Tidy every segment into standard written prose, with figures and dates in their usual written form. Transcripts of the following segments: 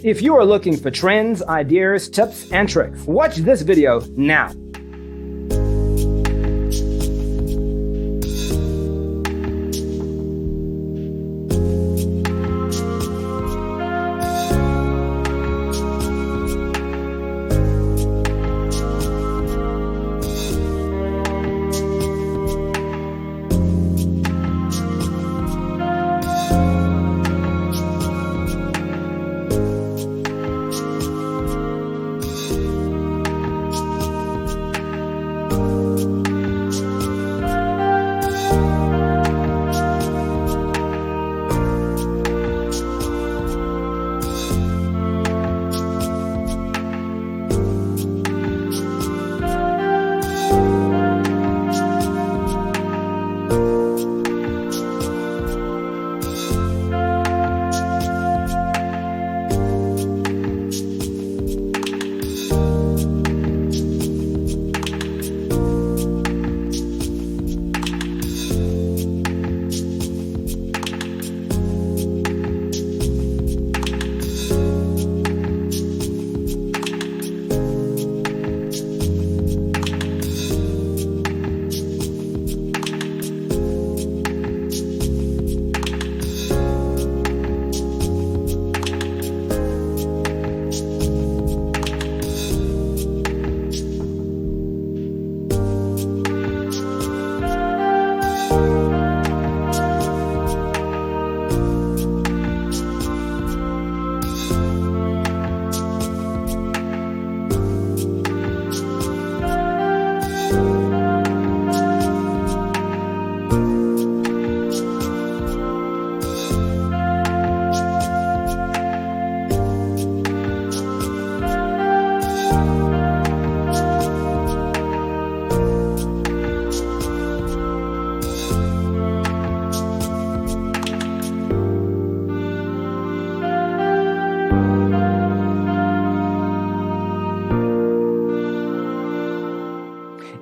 If you are looking for trends, ideas, tips, and tricks, watch this video now.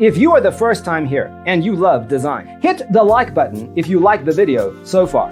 If you are the first time here and you love design, hit the like button if you like the video so far.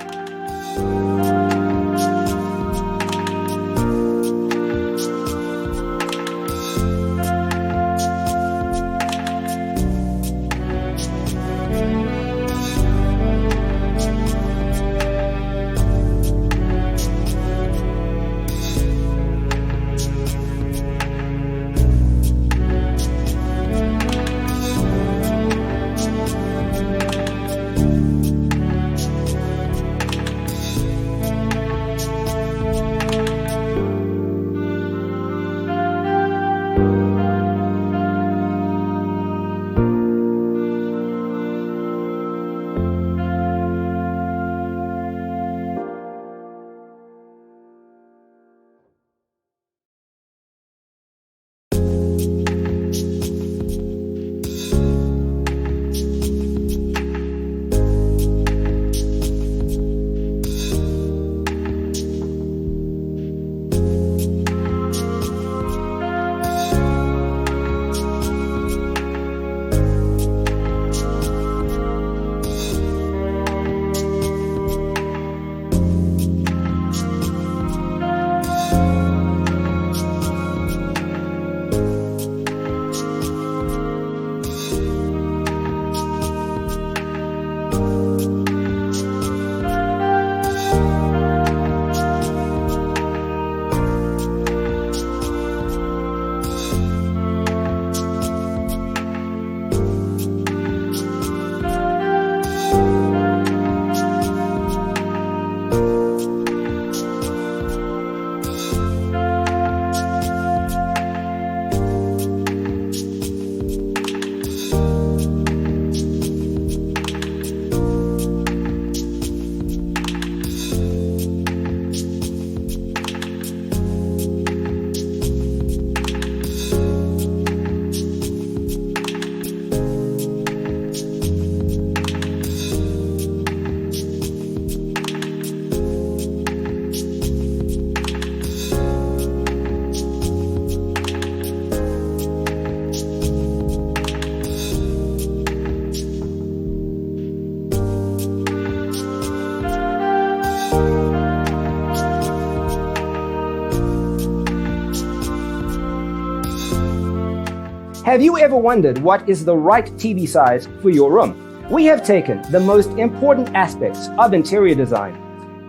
Have you ever wondered what is the right TV size for your room? We have taken the most important aspects of interior design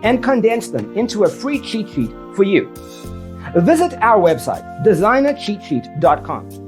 and condensed them into a free cheat sheet for you. Visit our website, designercheatsheet.com.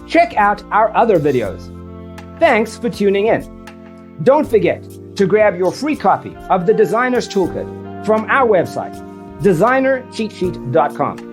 Check out our other videos. Thanks for tuning in. Don't forget to grab your free copy of the Designer's Toolkit from our website, designercheatsheet.com.